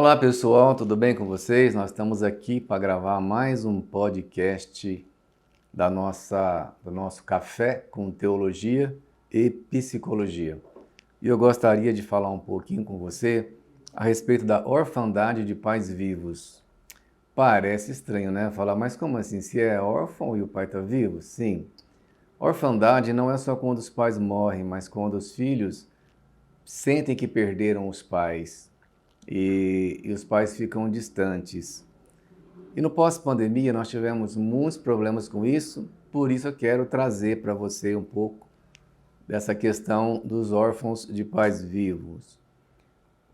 Olá pessoal, tudo bem com vocês? Nós estamos aqui para gravar mais um podcast do nosso Café com Teologia e Psicologia. E eu gostaria de falar um pouquinho com você a respeito da orfandade de pais vivos. Parece estranho, né? Falar, mas como assim? Se é órfão e o pai está vivo? Sim. Orfandade não é só quando os pais morrem, mas quando os filhos sentem que perderam os pais e os pais ficam distantes. E no pós-pandemia nós tivemos muitos problemas com isso, por isso eu quero trazer para você um pouco dessa questão dos órfãos de pais vivos.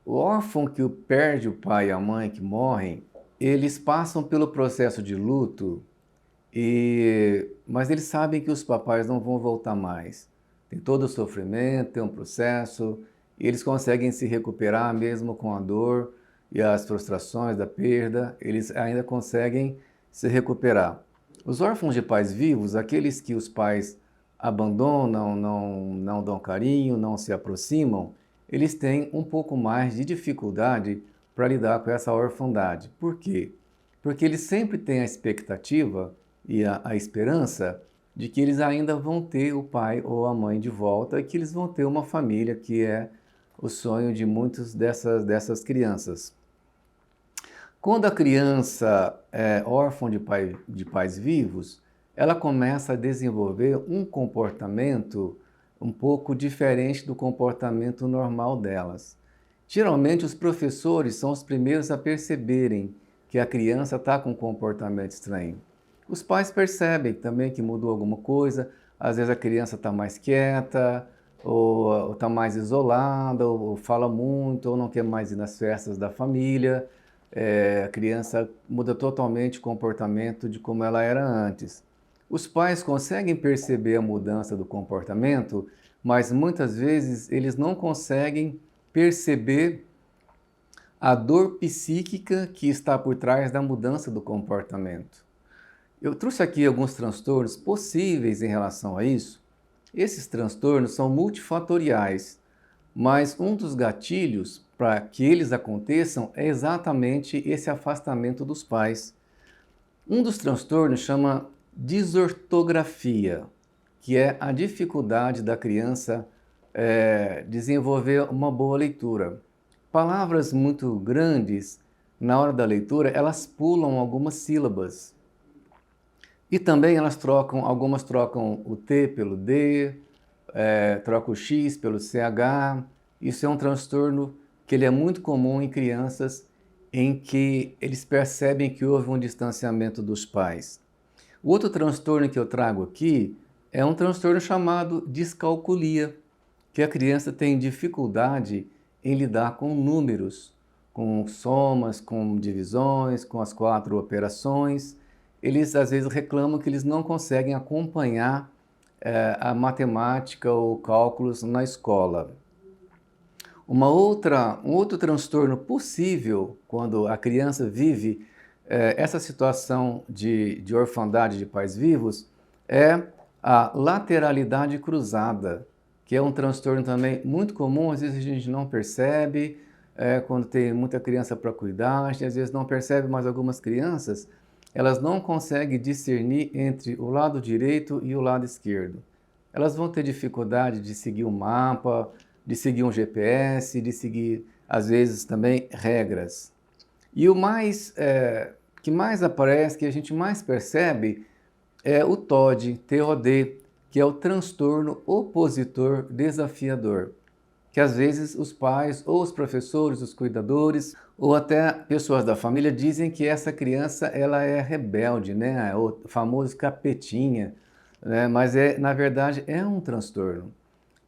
O órfão que perde o pai e a mãe que morrem, eles passam pelo processo de luto, mas eles sabem que os papais não vão voltar mais. Tem todo o sofrimento, tem um processo, e eles conseguem se recuperar mesmo com a dor e as frustrações da perda, eles ainda conseguem se recuperar. Os órfãos de pais vivos, aqueles que os pais abandonam, não dão carinho, não se aproximam, eles têm um pouco mais de dificuldade para lidar com essa orfandade. Por quê? Porque eles sempre têm a expectativa e a esperança de que eles ainda vão ter o pai ou a mãe de volta e que eles vão ter uma família, que é o sonho de muitas dessas crianças. Quando a criança é órfã de pais vivos, ela começa a desenvolver um comportamento um pouco diferente do comportamento normal delas. Geralmente, os professores são os primeiros a perceberem que a criança está com um comportamento estranho. Os pais percebem também que mudou alguma coisa, às vezes a criança está mais quieta, ou está mais isolada, ou fala muito, ou não quer mais ir nas festas da família. A criança muda totalmente o comportamento de como ela era antes. Os pais conseguem perceber a mudança do comportamento, mas muitas vezes eles não conseguem perceber a dor psíquica que está por trás da mudança do comportamento. Eu trouxe aqui alguns transtornos possíveis em relação a isso. Esses transtornos são multifatoriais, mas um dos gatilhos para que eles aconteçam é exatamente esse afastamento dos pais. Um dos transtornos chama disortografia, que é a dificuldade da criança desenvolver uma boa leitura. Palavras muito grandes, na hora da leitura, elas pulam algumas sílabas. E também algumas trocam o T pelo D, trocam o X pelo CH. Isso é um transtorno que ele é muito comum em crianças em que eles percebem que houve um distanciamento dos pais. O outro transtorno que eu trago aqui é um transtorno chamado descalculia, que a criança tem dificuldade em lidar com números, com somas, com divisões, com as 4 operações. Eles às vezes reclamam que eles não conseguem acompanhar a matemática ou cálculos na escola. Um outro transtorno possível quando a criança vive essa situação de orfandade de pais vivos é a lateralidade cruzada, que é um transtorno também muito comum, às vezes a gente não percebe, quando tem muita criança para cuidar, a gente às vezes não percebe, mas algumas crianças elas não conseguem discernir entre o lado direito e o lado esquerdo. Elas vão ter dificuldade de seguir um mapa, de seguir um GPS, de seguir, às vezes, também regras. E o que mais aparece, que a gente mais percebe, é o TOD, que é o transtorno opositor desafiador, que às vezes os pais ou os professores, os cuidadores ou até pessoas da família dizem que essa criança ela é rebelde, né? O famoso capetinha, né? Mas na verdade é um transtorno.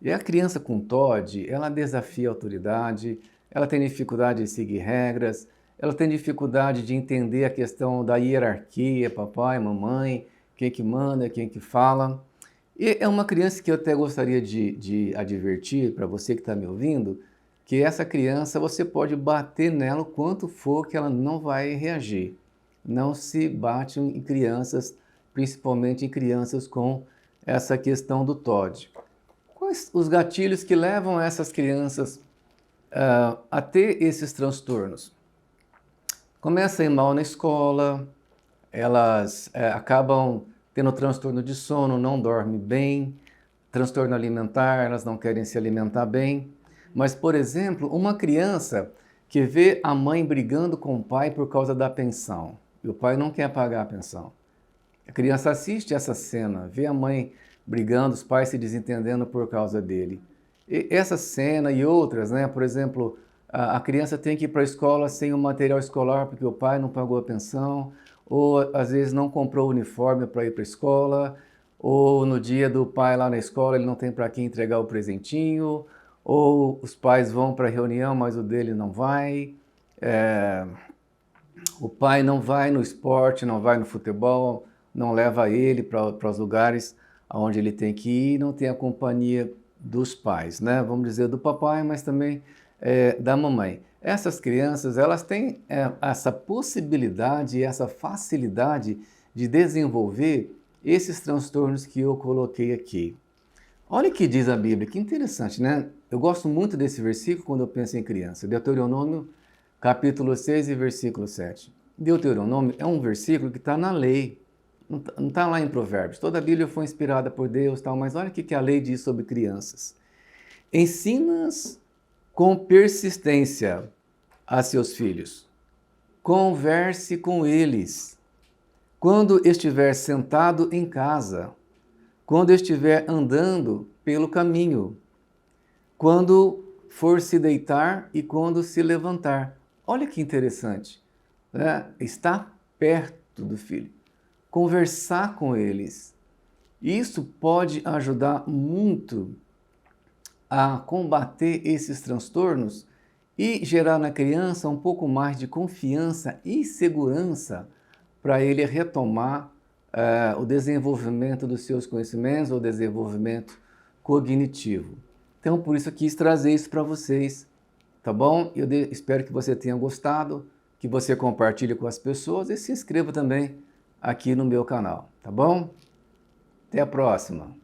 E a criança com TOD, ela desafia a autoridade, ela tem dificuldade de seguir regras, ela tem dificuldade de entender a questão da hierarquia, papai, mamãe, quem que manda, quem que fala. E é uma criança que eu até gostaria de advertir para você que está me ouvindo, que essa criança você pode bater nela o quanto for que ela não vai reagir. Não se bate em crianças, principalmente em crianças com essa questão do TOD. Quais os gatilhos que levam essas crianças a ter esses transtornos? Começa a ir mal na escola, elas acabam tendo transtorno de sono, não dormem bem, transtorno alimentar, elas não querem se alimentar bem. Mas, por exemplo, uma criança que vê a mãe brigando com o pai por causa da pensão, e o pai não quer pagar a pensão. A criança assiste essa cena, vê a mãe brigando, os pais se desentendendo por causa dele. E essa cena e outras, né? Por exemplo, a criança tem que ir para a escola sem o material escolar porque o pai não pagou a pensão, ou às vezes não comprou o uniforme para ir para a escola, ou no dia do pai lá na escola ele não tem para quem entregar o presentinho, ou os pais vão para a reunião, mas o dele não vai. É, o pai não vai no esporte, não vai no futebol, não leva ele para os lugares onde ele tem que ir, não tem a companhia dos pais, né? Vamos dizer do papai, mas também da mamãe. Essas crianças, elas têm essa possibilidade e essa facilidade de desenvolver esses transtornos que eu coloquei aqui. Olha o que diz a Bíblia, que interessante, né? Eu gosto muito desse versículo quando eu penso em criança. Deuteronômio, capítulo 6 e versículo 7. Deuteronômio é um versículo que está na lei, não está lá em Provérbios. Toda a Bíblia foi inspirada por Deus, tal, mas olha o que a lei diz sobre crianças. Ensina-as com persistência a seus filhos. Converse com eles. Quando estiver sentado em casa, quando estiver andando pelo caminho, quando for se deitar e quando se levantar. Olha que interessante, né? Estar perto do filho, conversar com eles. Isso pode ajudar muito a combater esses transtornos e gerar na criança um pouco mais de confiança e segurança para ele retomar o desenvolvimento dos seus conhecimentos, o desenvolvimento cognitivo. Então, por isso eu quis trazer isso para vocês, tá bom? Eu espero que você tenha gostado, que você compartilhe com as pessoas e se inscreva também aqui no meu canal, tá bom? Até a próxima!